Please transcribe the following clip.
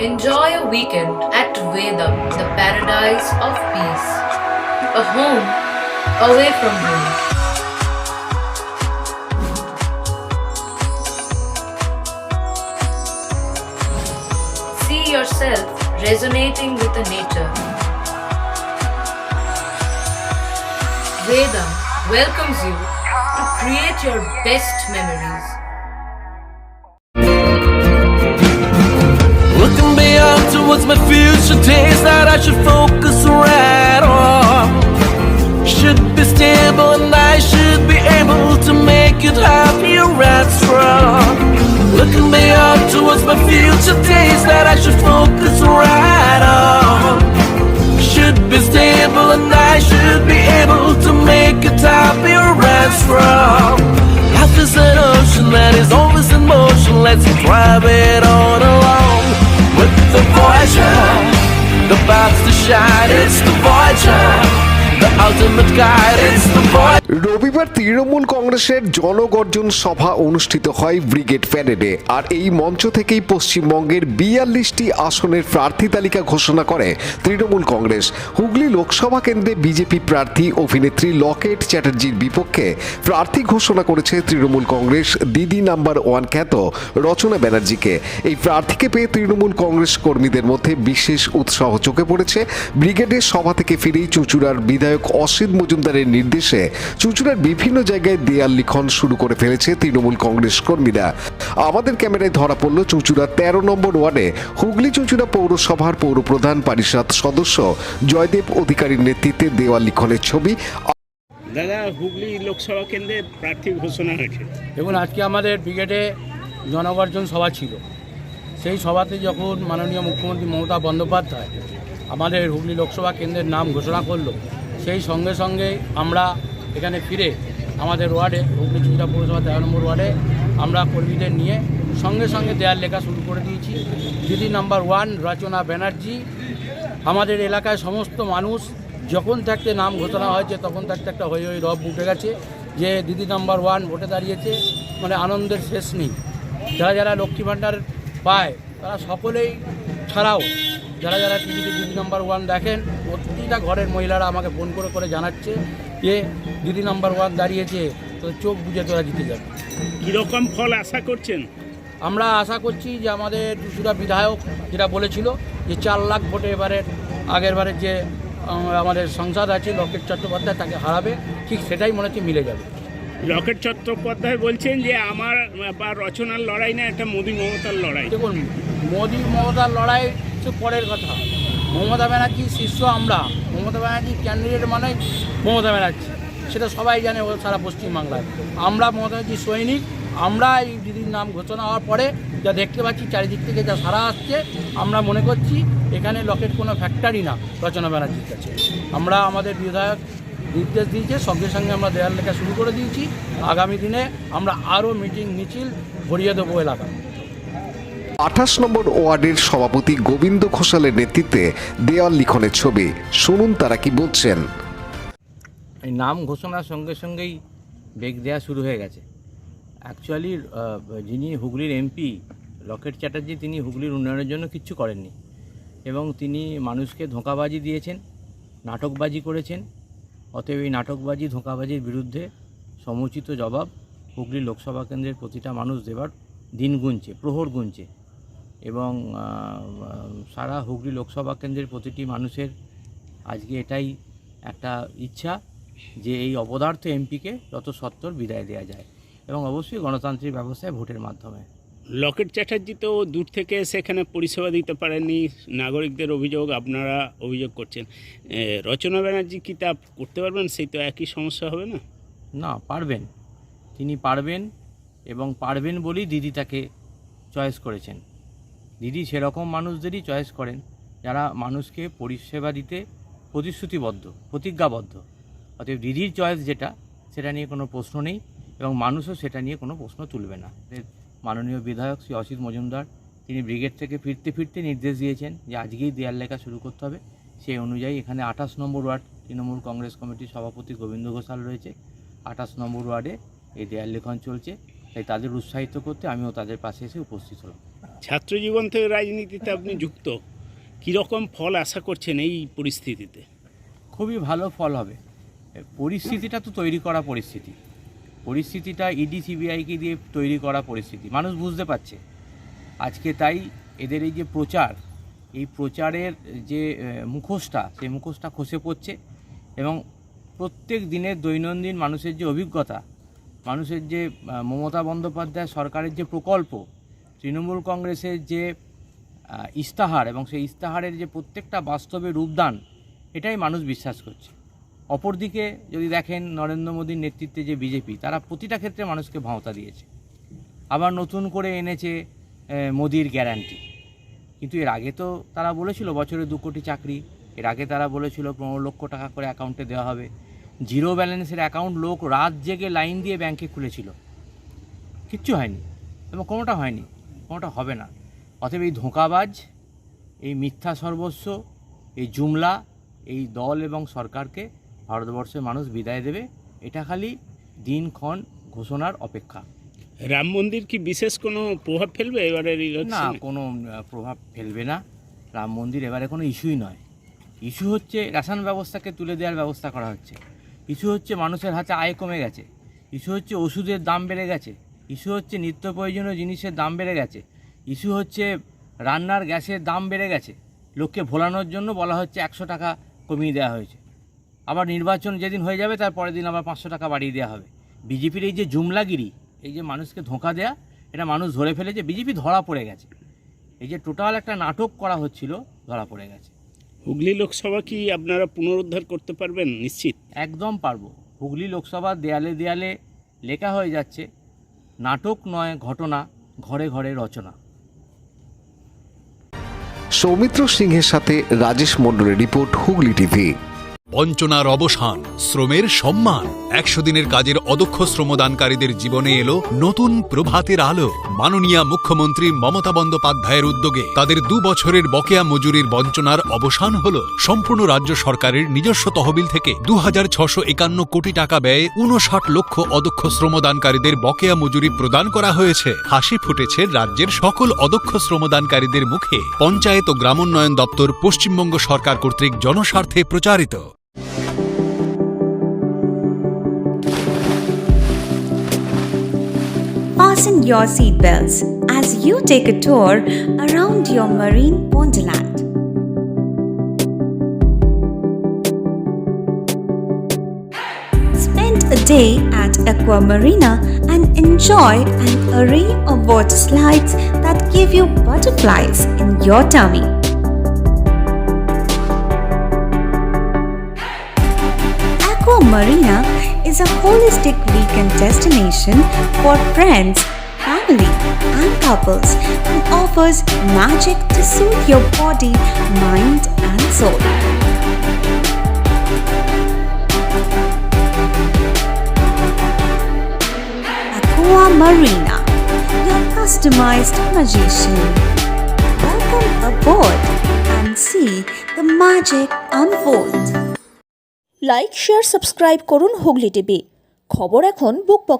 Enjoy a weekend at Vedam, the paradise of peace. A home away from home. See yourself resonating with the nature. Vedam welcomes you to create your best memories. Looking beyond towards my future days that I should focus right on. Should be stable and I should be able to make it happier and strong. Looking beyond towards my future days that I should focus right on. Should be stable and I should be able to make it happier and strong. Life is an ocean that is always in motion. Let's drive it on along. With the Voyager, the path to shine, it's the Voyager, the ultimate guide, it's the Voyager. রবিবার তৃণমূল কংগ্রেসের জনগর্জন সভা অনুষ্ঠিত হয় brigade প্যারেডে। আর এই মঞ্চ থেকেই পশ্চিমবঙ্গের 42টি আসনের প্রার্থী তালিকা ঘোষণা করে তৃণমূল কংগ্রেস। হুগলি লোকসভা কেন্দ্রে বিজেপি প্রার্থী অভিনেত্রী লকেট চ্যাটার্জির বিপক্ষে প্রার্থী ঘোষণা করেছে তৃণমূল কংগ্রেস দিদি নাম্বার 1 খ্যাত রচনা ব্যানার্জিকে। এই প্রার্থীকে পেয়ে তৃণমূল কংগ্রেস কর্মীদের মধ্যে বিশেষ উৎসাহ চোখে পড়েছে। ব্রিগেডের সভা থেকে ফিরেই চুঁচুড়ার বিধায়ক অসিত মজুমদারের নির্দেশে চুঁচুড়ার বিভিন্ন জায়গায় দেয়াল লিখন শুরু করে ফেলেছে তৃণমূল কংগ্রেস কর্মীরা। আমাদের ক্যামেরায় ধরা পড়ল চুঁচুড়া 13 নম্বর ওয়ার্ডে হুগলি চুঁচুড়া পৌরসভার পৌরপ্রধান পরিষদ সদস্য জয়দেব অধিকারীর নেতৃত্বে দেওয়াল লিখনের ছবি। দাদা, হুগলি লোকসভা কেন্দ্রে প্রার্থী ঘোষণা হয়েছে। দেখুন, আজকে আমাদের ব্রিগেডে জনগর্জন সভা ছিল। সেই সভাতে যখন মাননীয় মুখ্যমন্ত্রী মমতা বন্দ্যোপাধ্যায় আমাদের হুগলি লোকসভা কেন্দ্রের নাম ঘোষণা করলো, সেই সঙ্গে সঙ্গে আমরা এখানে ফিরে আমাদের ওয়ার্ডে হুগলি চুঁচুড়া পৌরসভা 13 নম্বর ওয়ার্ডে আমরা কর্মীদের নিয়ে সঙ্গে সঙ্গে দেয়াল লেখা শুরু করে দিয়েছি। দিদি নাম্বার 1 রচনা ব্যানার্জি। আমাদের এলাকায় সমস্ত মানুষ যখন থাকতে নাম ঘোষণা হয়েছে তখন থাকতে একটা হই হই রব উঠে গেছে যে দিদি নাম্বার 1 ভোটে দাঁড়িয়েছে, মানে আনন্দের শেষ নেই। যারা যারা লক্ষ্মী ভাণ্ডার পায় তারা সকলেই ছাড়াও যারা যারা টিভিতে দিদি নাম্বার 1 দেখেন, প্রতিটা ঘরের মহিলারা আমাকে ফোন করে করে জানাচ্ছে যে দিদি নাম্বার 1 দাঁড়িয়েছে, তো চোখ বুঝে তোরা জিতে যাবে। কীরকম ফল আশা করছেন? আমরা আশা করছি যে আমাদের চুঁচুড়া বিধায়ক যেটা বলেছিল যে 4 লাখ ভোটে আগের বারের যে আমাদের সংসদ আছে লকেট চট্টোপাধ্যায় তাকে হারাবে, ঠিক সেটাই মনে হচ্ছে মিলে যাবে। লকেট চট্টোপাধ্যায় বলছেন যে আমার বা রচনার লড়াই না, এটা মোদি মমতার লড়াই। দেখুন, মোদি মমতার লড়াই হচ্ছে পরের কথা। মমতা ব্যানার্জি শীর্ষ আমরা, মমতা ব্যানার্জি ক্যান্ডিডেট মানে মমতা ব্যানার্জি, সেটা সবাই জানে ও সারা পশ্চিমবাংলায়। আমরা মমতা ব্যানার্জির সৈনিক। আমরা এই দিদির নাম ঘোষণা হওয়ার পরে যা দেখতে পাচ্ছি চারিদিক থেকে যা সারা আসছে, আমরা মনে করছি এখানে লকেট কোনো ফ্যাক্টরি না রচনা ব্যানার্জির কাছে। আমরা আমাদের বিধায়ক নির্দেশ দিয়েছে, সঙ্গে সঙ্গে আমরা দেয়াল লেখা শুরু করে দিয়েছি। আগামী দিনে আমরা আরও মিটিং মিছিল ভরিয়ে দেবো এলাকা। 28 নম্বর ওয়ার্ডের সভাপতি গোবিন্দ ঘোষালের নেতৃত্বে দেওয়াল লিখনের ছবি। শুনুন তারা কি বলছেন। এই নাম ঘোষণার সঙ্গে সঙ্গেই বেগ দেওয়া শুরু হয়ে গেছে। অ্যাকচুয়ালি যিনি হুগলির এমপি লকেট চ্যাটার্জি, তিনি হুগলির উন্নয়নের জন্য কিচ্ছু করেননি এবং তিনি মানুষকে ধোঁকাবাজি দিয়েছেন, নাটকবাজি করেছেন। অতএব এই নাটকবাজি ধোঁকাবাজির বিরুদ্ধে সমুচিত জবাব হুগলি লোকসভা কেন্দ্রের প্রতিটা মানুষ দেবার দিন গুনছে, প্রহর গুনছে এবং সারা হুগলি লোকসভা কেন্দ্রের প্রতিটি মানুষের আজকে এটাই একটা ইচ্ছা যে এই অপদার্থ এমপিকে যত সত্বর বিদায় দেওয়া যায় এবং অবশ্যই গণতান্ত্রিক ব্যবস্থায় ভোটের মাধ্যমে। লকেট চ্যাটার্জি তো দূর থেকে সেখানে পরিষেবা দিতে পারেননি, নাগরিকদের অভিযোগ, আপনারা অভিযোগ করছেন। রচনা ব্যানার্জি কি তা করতে পারবেন? সেই তো একই সমস্যা হবে না? না, পারবেন, তিনি পারবেন এবং পারবেন বলেই দিদি তাকে চয়েস করেছেন। দিদি সেরকম মানুষদেরই চয়েস করেন যারা মানুষকে পরিষেবা দিতে প্রতিশ্রুতিবদ্ধ, প্রতিজ্ঞাবদ্ধ। অতএব দিদির চয়েস যেটা, সেটা নিয়ে কোনো প্রশ্ন নেই এবং মানুষও সেটা নিয়ে কোনো প্রশ্ন তুলবে না। মাননীয় বিধায়ক শ্রী অসিত মজুমদার তিনি ব্রিগেড থেকে ফিরতে ফিরতে নির্দেশ দিয়েছেন যে আজকেই দেয়াল লেখা শুরু করতে হবে। সেই অনুযায়ী এখানে 28 নম্বর ওয়ার্ড তৃণমূল কংগ্রেস কমিটির সভাপতি গোবিন্দ ঘোষাল রয়েছে। 28 নম্বর ওয়ার্ডে এই দেয়াল লেখন চলছে, তাই তাদের উৎসাহিত করতে আমিও তাদের পাশে এসে উপস্থিত হলাম। ছাত্র জীবন থেকে রাজনীতিতে আপনি যুক্ত, কীরকম ফল আশা করছেন এই পরিস্থিতিতে? খুবই ভালো ফল হবে। পরিস্থিতিটা তো তৈরি করা পরিস্থিতিটা ইডি সিবিআইকে দিয়ে তৈরি করা পরিস্থিতি, মানুষ বুঝতে পারছে আজকে। তাই এদের এই যে প্রচার, এই প্রচারের যে মুখোশটা, সেই মুখোশটা খসে পড়ছে এবং প্রত্যেক দিনের দৈনন্দিন মানুষের যে অভিজ্ঞতা, মানুষের যে মমতা বন্দ্যোপাধ্যায় সরকারের যে প্রকল্প, তৃণমূল কংগ্রেসের যে ইস্তাহার এবং সেই ইস্তাহারের যে প্রত্যেকটা বাস্তবে রূপদান, এটাই মানুষ বিশ্বাস করছে। অপরদিকে যদি দেখেন নরেন্দ্র মোদীর নেতৃত্বে যে বিজেপি, তারা প্রতিটা ক্ষেত্রে মানুষকে ভাঁওতা দিয়েছে। আবার নতুন করে এনেছে মোদির গ্যারান্টি, কিন্তু এর আগে তো তারা বলেছিল বছরে 2 কোটি চাকরি, এর আগে তারা বলেছিল 15 লক্ষ টাকা করে অ্যাকাউন্টে দেওয়া হবে। জিরো ব্যালেন্সের অ্যাকাউন্ট লোক রাত জেগে লাইন দিয়ে ব্যাংকে খুলেছিল, কিচ্ছু হয়নি এবং কোনোটা হয়নি, কোনোটা হবে না। অতএব এই ধোঁকাবাজ, এই মিথ্যা সর্বস্ব, এই জুমলা, এই দল এবং সরকারকে ভারতবর্ষের মানুষ বিদায় দেবে, এটা খালি দিনক্ষণ ঘোষণার অপেক্ষা। রাম মন্দির কি বিশেষ কোনো প্রভাব ফেলবে এবারের না, ইলেকশনে? কোনো প্রভাব ফেলবে না। রাম মন্দির এবারে কোনো ইস্যুই নয়। ইস্যু হচ্ছে রেশন ব্যবস্থাকে তুলে দেওয়ার ব্যবস্থা করা হচ্ছে, ইস্যু হচ্ছে মানুষের হাতে আয় কমে গেছে, ইস্যু হচ্ছে ওষুধের দাম বেড়ে গেছে, ইস্যু হচ্ছে নিত্য প্রয়োজনীয় জিনিসের দাম বেড়ে গেছে, ইস্যু হচ্ছে রান্নার গ্যাসের দাম বেড়ে গেছে। লোককে ভোলানোর জন্য বলা হচ্ছে 100 টাকা কমিয়ে দেওয়া হয়েছে, আবার নির্বাচন যেদিন হয়ে যাবে তার পরের দিন আবার 500 টাকা বাড়িয়ে দেওয়া হবে। বিজেপির এই যে জুমলাগিরি, এই যে মানুষকে ধোঁকা দেয়া, এটা মানুষ ধরে ফেলেছে। বিজেপি ধরা পড়ে গেছে, এই যে টোটাল একটা নাটক করা হচ্ছিল, ধরা পড়ে গেছে। হুগলি লোকসভা কি আপনারা পুনরুদ্ধার করতে পারবেন নিশ্চিত? একদম পারবো। হুগলি লোকসভার দেয়ালে দেয়ালে লেখা হয়ে যাচ্ছে, নাটক নয় ঘটনা, ঘরে ঘরে রচনা। সৌমিত্র সিংহের সাথে রাজেশ মণ্ডলের রিপোর্ট, হুগলি টিভি। বঞ্চনার অবসান, শ্রমের সম্মান। 100 দিনের কাজের অদক্ষ শ্রমদানকারীদের জীবনে এলো নতুন প্রভাতের আলো। মাননীয় মুখ্যমন্ত্রী মমতা বন্দ্যোপাধ্যায়ের উদ্যোগে তাদের 2 বছরের বকেয়া মজুরির বঞ্চনার অবসান হলো। সম্পূর্ণ রাজ্য সরকারের নিজস্ব তহবিল থেকে 2651 কোটি টাকা ব্যয়ে 59 লক্ষ অদক্ষ শ্রমদানকারীদের বকেয়া মজুরি প্রদান করা হয়েছে। হাসি ফুটেছে রাজ্যের সকল অদক্ষ শ্রমদানকারীদের মুখে। পঞ্চায়েত ও গ্রামোন্নয়ন দপ্তর, পশ্চিমবঙ্গ সরকার কর্তৃক জনস্বার্থে প্রচারিত। Fasten your seatbelts as you take a tour around your marine wonderland. Spend a day at Aqua Marina and enjoy an array of water slides that give you butterflies in your tummy. Aqua Marina is a holistic weekend destination for friends, family, and couples and offers magic to soothe your body, mind, and soul. Aqua Marina, your customized magician. Welcome aboard and see the magic unfold. Like, share, subscribe করুন Hooghly TV. খবর এখন বুক পকেটে।